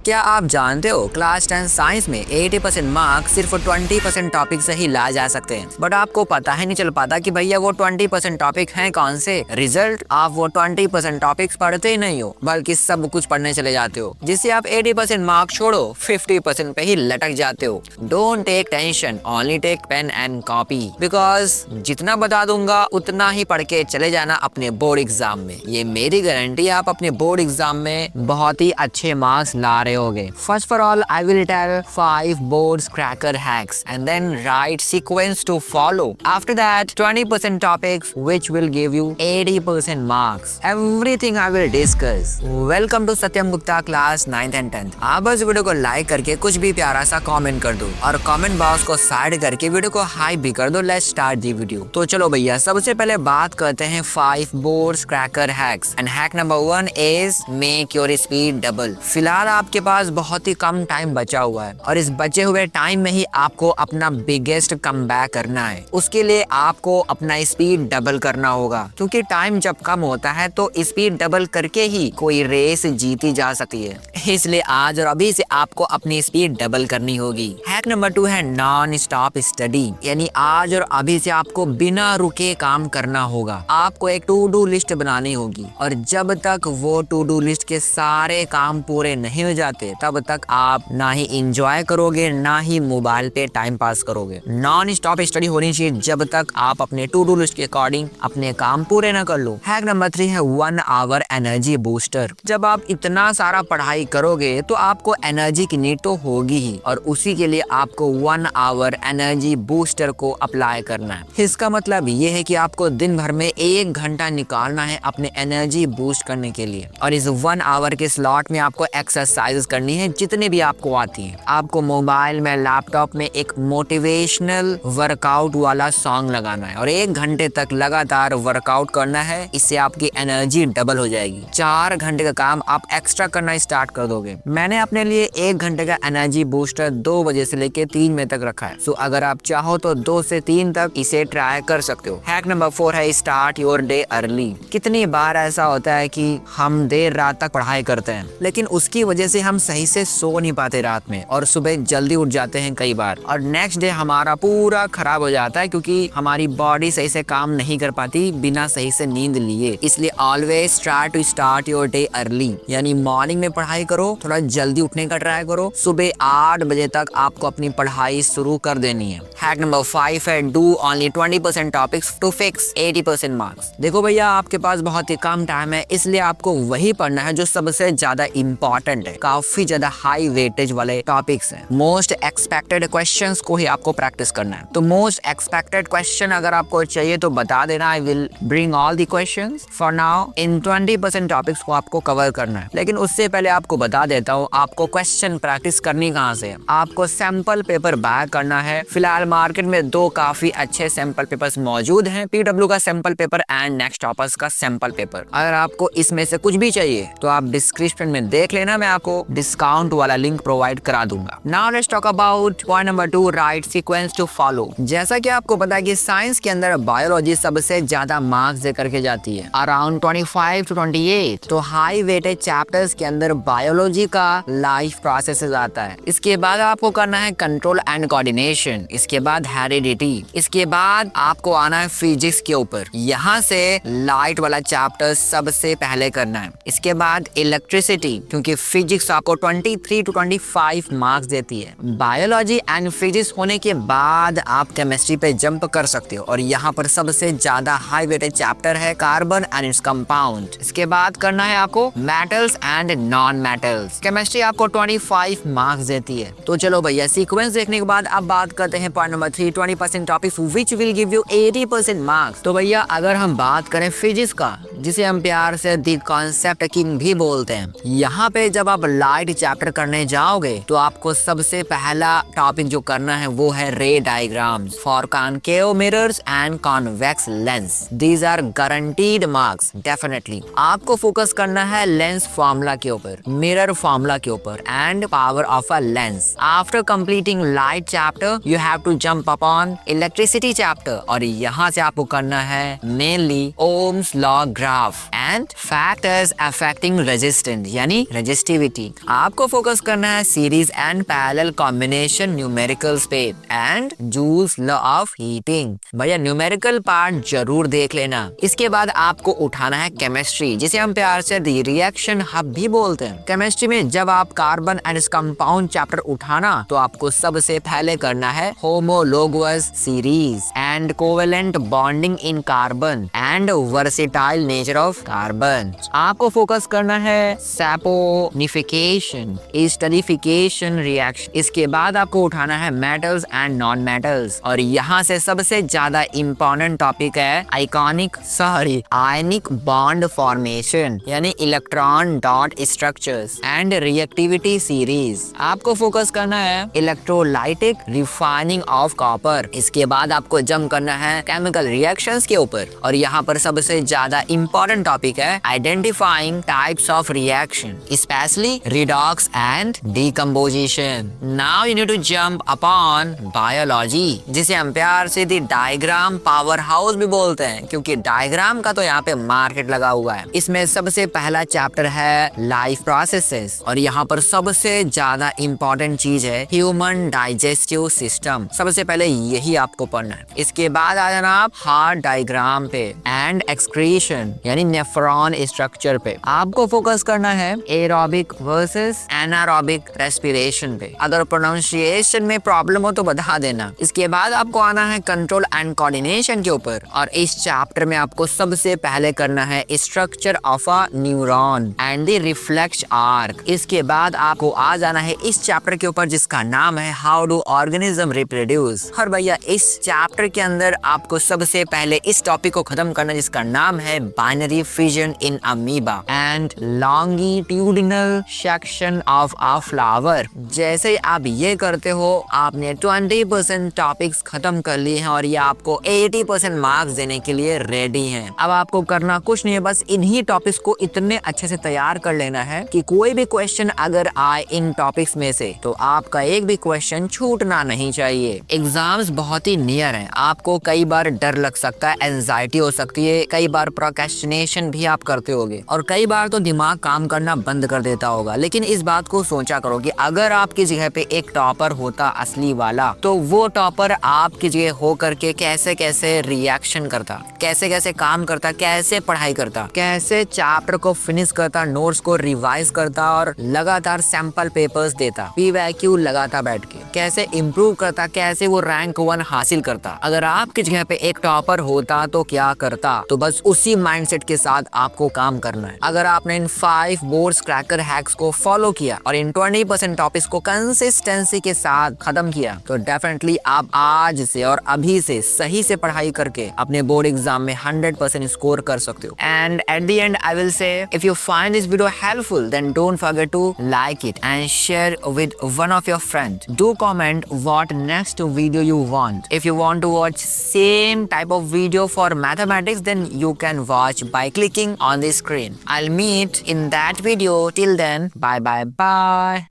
क्या आप जानते हो क्लास 10 साइंस में 80% मार्क्स सिर्फ 20% टॉपिक से ही ला जा सकते हैं, बट आपको पता ही नहीं चल पाता कि भैया वो 20% टॉपिक हैं कौन से। रिजल्ट, आप वो 20% टॉपिक्स पढ़ते ही नहीं हो, बल्कि सब कुछ पढ़ने चले जाते हो, जिससे आप 80% मार्क्स छोड़ो 50% पे ही लटक जाते हो। Don't take tension, only take pen and copy, because जितना बता दूंगा उतना ही पढ़ के चले जाना अपने बोर्ड एग्जाम में। ये मेरी गारंटी, आप अपने बोर्ड एग्जाम में बहुत ही अच्छे मार्क्स ला रहे होगे। First for all, I will tell 5 board cracker hacks and then write sequence to follow. After that, 20% topics which will give you 80% marks. Everything I will discuss. Welcome to Satyam Gupta class 9th and 10th. आप बस video को like करके कुछ भी प्यारा सा comment कर दो और कमेंट बॉक्स को साइड करके वीडियो को हाइप भी कर दो। Let's start the video. तो चलो भैया, सबसे पहले बात करते हैं 5 board cracker hacks. And hack number 1 is make your speed double. फिलहाल आपके पास बहुत ही कम टाइम बचा हुआ है और इस बचे हुए टाइम में ही आपको अपना बिगेस्ट कमबैक करना है। उसके लिए आपको अपना स्पीड डबल करना होगा, क्योंकि टाइम जब कम होता है तो स्पीड डबल करके ही कोई रेस जीती जा सकती है। इसलिए आज और अभी से आपको अपनी स्पीड डबल करनी होगी। हैक नंबर 2 है नॉन स्टॉप स्टडी, यानी आज और अभी से आपको बिना रुके काम करना होगा। आपको एक टू डू लिस्ट बनानी होगी और जब तक वो टू डू लिस्ट के सारे काम पूरे नहीं हो जाते तब तक आप ना ही एंजॉय करोगे ना ही मोबाइल पे टाइम पास करोगे। नॉन स्टॉप स्टडी होनी चाहिए जब तक आप अपने टू डू लिस्ट के अकॉर्डिंग अपने काम पूरे ना कर लो। हैक नंबर 3 है 1 आवर एनर्जी बूस्टर। जब आप इतना सारा पढ़ाई करोगे तो आपको एनर्जी की नीड तो होगी ही, और उसी के लिए आपको 1 आवर एनर्जी बूस्टर को अप्लाई करना है। इसका मतलब ये है कि आपको दिन भर में 1 घंटा निकालना है अपने एनर्जी बूस्ट करने के लिए, और इस 1 आवर के स्लॉट में आपको एक्सरसाइज करनी है जितने भी आपको आती है। आपको मोबाइल में, लैपटॉप में एक मोटिवेशनल वर्कआउट वाला सॉन्ग लगाना है और 1 घंटे तक लगातार वर्कआउट करना है। इससे आपकी एनर्जी डबल हो जाएगी। 4 घंटे का काम आप एक्स्ट्रा करना स्टार्ट कर दोगे। मैंने अपने लिए 1 घंटे का एनर्जी बूस्टर 2 बजे से लेके 3 बजे तक रखा है। सो अगर आप चाहो तो 2 से 3 तक इसे ट्राई कर सकते हो। हैक नंबर 4 है स्टार्ट योर डे अर्ली। कितनी बार ऐसा होता है कि हम देर रात तक पढ़ाई करते हैं, लेकिन उसकी वजह से हम सही से सो नहीं पाते रात में और सुबह जल्दी उठ जाते हैं कई बार, और नेक्स्ट डे हमारा पूरा खराब हो जाता है क्योंकि हमारी बॉडी सही से काम नहीं कर पाती बिना सही से नींद लिए। इसलिए always try to start your day early, यानी मॉर्निंग में पढ़ाई करो, थोड़ा जल्दी उठने का ट्राई करो। सुबह 8 बजे तक आपको अपनी पढ़ाई शुरू कर देनी है। हैक नंबर 5 है do only 20% topics to fix 80% marks. देखो भैया, आपके पास बहुत ही कम टाइम है, इसलिए आपको वही पढ़ना है जो सबसे ज्यादा इम्पोर्टेंट है, काफी ज्यादा हाई वेटेज वाले टॉपिक्स हैं। मोस्ट एक्सपेक्टेड क्वेश्चंस को ही आपको प्रैक्टिस करना है। तो मोस्ट एक्सपेक्टेड क्वेश्चन अगर आपको चाहिए तो बता देना, I will bring all the questions. For now in 20% topics को आपको कवर करना है, लेकिन उससे पहले आपको बता देता हूँ आपको क्वेश्चन प्रैक्टिस करनी कहाँ से है। आपको सैंपल पेपर बाय करना है। फिलहाल मार्केट में 2 काफी अच्छे सैंपल पेपर्स मौजूद हैं, PW का sample paper and next toppers का सैंपल पेपर। अगर आपको इसमें से कुछ भी चाहिए तो आप डिस्क्रिप्शन में देख लेना, मैं आपको डिस्काउंट वाला लिंक प्रोवाइड करा दूंगा। Now let's talk about point number 2, right sequence to follow. जैसा कि आपको पता है कि साइंस के अंदर बायोलॉजी सबसे ज्यादा मार्क्स दे करके जाती है, अराउंड 25 to 28। तो हाई वेटेज चैप्टर्स के अंदर बायोलॉजी का लाइफ प्रोसेस आता है। इसके बाद आपको करना है कंट्रोल एंड कोऑर्डिनेशन, इसके बाद हेरिडिटी, इसके बाद आपको आना है फिजिक्स के ऊपर। यहाँ से लाइट वाला चैप्टर सबसे पहले करना है। इसके बाद इलेक्ट्रिसिटी, क्योंकि फिजिक्स आपको 23 to 25 मार्क्स देती है। बायोलॉजी एंड फिजिक्स होने के बाद आप केमिस्ट्री पे जंप कर सकते हो, और यहाँ पर सबसे ज्यादा हाई वेटेज चैप्टर है कार्बन एंड इट्स कंपाउंड। इसके बाद करना है आपको metals and non metals. Chemistry आपको 25 मार्क्स देती है। तो चलो भैया, सीक्वेंस देखने के बाद अब बात करते हैं point number 3, 20% topics which will give you 80% marks. तो भैया, अगर हम बात करें फिजिक्स का, जिसे हम प्यार से द कॉन्सेप्ट किंग भी बोलते हैं, यहाँ पे जब आप लाइट चैप्टर करने जाओगे तो आपको सबसे पहला टॉपिक जो करना है वो है ray diagrams for concave mirrors and convex lens. These are guaranteed marks definitely. आपको फोकस करना है लेंस फॉर्मूला के ऊपर, मिरर फॉर्मूला के ऊपर and power of a lens. After completing light chapter you have to jump upon electricity chapter, और यहाँ से आपको करना है mainly Ohm's law graph and factors affecting resistance, यानी रेजिस्टिविटी। टेक्निक। आपको फोकस करना है series and parallel combination, numericals पे and Joule's law of heating. भैया न्यूमेरिकल पार्ट जरूर देख लेना। इसके बाद आपको उठाना है केमिस्ट्री, जिसे हम प्यार से रिएक्शन हब भी बोलते हैं। केमिस्ट्री में जब आप कार्बन एंड कंपाउंड चैप्टर उठाना तो आपको सबसे पहले करना है homologous series and covalent bonding in carbon and versatile nature of carbon. आपको फोकस करना है सैपोनिफिकेशन, एस्टरिफिकेशन रिएक्शन। इसके बाद आपको उठाना है मेटल्स एंड नॉन मेटल्स, और यहाँ से सबसे ज्यादा इंपॉर्टेंट टॉपिक है आयनिक बॉन्ड फॉर्मेशन, यानी electron dot structures and reactivity series. आपको फोकस करना है इलेक्ट्रोलाइटिक रिफाइनिंग ऑफ कॉपर। इसके बाद आपको जंप करना है केमिकल रिएक्शंस के ऊपर, और यहाँ पर सबसे ज्यादा इंपॉर्टेंट टॉपिक है identifying types of reaction, specially redox and decomposition. Now you need to jump upon biology, जिसे हम प्यार से दी डायग्राम पावर हाउस भी बोलते हैं, क्योंकि डायग्राम का तो यहाँ पे मार्केट लगा हुआ है। इसमें सबसे पहला चैप्टर है लाइफ प्रोसेसेस, और यहाँ पर सबसे ज्यादा इंपॉर्टेंट चीज है ह्यूमन डाइजेस्टिव सिस्टम। सबसे पहले यही आपको पढ़ना है। इसके बाद आ जाना आप हार्ट डायग्राम पे एंड एक्सक्रीशन, यानी नेफ्रॉन स्ट्रक्चर पे। आपको फोकस करना है एरोबिक वर्सेस एनारोबिक रेस्पिरेशन पे। अगर प्रोनाउंसिएशन में प्रॉब्लम हो तो बता देना। इसके बाद आपको आना है कंट्रोल एंड कोऑर्डिनेशन के ऊपर, और इस चैप्टर में आपको सबसे पहले करना है structure of a neuron and the reflex arc. इसके बाद आपको आ जाना है इस चैप्टर के ऊपर जिसका नाम है हाउ डू ऑर्गेनिज्म रिप्रोड्यूस। और भैया इस चैप्टर के अंदर आपको सबसे पहले इस टॉपिक को खत्म करना जिसका नाम है binary fission in amoeba and longitudinal section of a flower. जैसे आप ये करते हो आपने 20% टॉपिक्स खत्म कर लिए हैं, और ये आपको 80% मार्क्स देने के लिए रेडी हैं। अब आपको करना कुछ नहीं है, बस इन्हीं टॉपिक्स को इतने अच्छे से तैयार कर लेना है कि कोई भी क्वेश्चन अगर आए इन टॉपिक्स में से तो आपका एक भी क्वेश्चन छूटना नहीं चाहिए। एग्जाम्स बहुत ही नियर हैं। आपको कई बार डर लग सकता है, एंजाइटी हो सकती है, कई बार प्रोक्रेस्टिनेशन भी आप करते होगे, और कई बार तो दिमाग काम करना बंद कर देता होगा। लेकिन इस बात को सोचा करो कि अगर आपकी जगह पे एक टॉपर होता असली वाला, तो वो टॉपर आपकी जगह हो करके कैसे कैसे रिएक्शन करता, कैसे कैसे काम करता, कैसे पढ़ाई करता, कैसे चैप्टर को फिनिश करता, नोट्स को रिवाइज करता और लगातार सैंपल पेपर्स देता, पीवाईक्यू लगाता बैठ के, कैसे इम्प्रूव करता, कैसे वो रैंक 1 हासिल करता। अगर आपकी जगह पे एक टॉपर होता तो क्या करता? तो बस उसी माइंडसेट के साथ आपको काम करना है। अगर आपने इन 5 बोर्ड्स क्रैकर हैक्स को फॉलो किया और इन 20% टॉपिक्स को कंसिस्टेंसी के साथ खत्म किया, तो डेफिनेटली आप आज से और अभी से सही से पढ़ाई करके अपने बोर्ड एग्जाम में 100% स्कोर कर सकते हो। And at the end I will say, if you find this video helpful then don't forget to like it and share with one of your friends. Do comment what next video you want. If you want to watch same type of video for mathematics, then you can watch by clicking on the screen. I'll meet in that video. Till then, bye bye bye.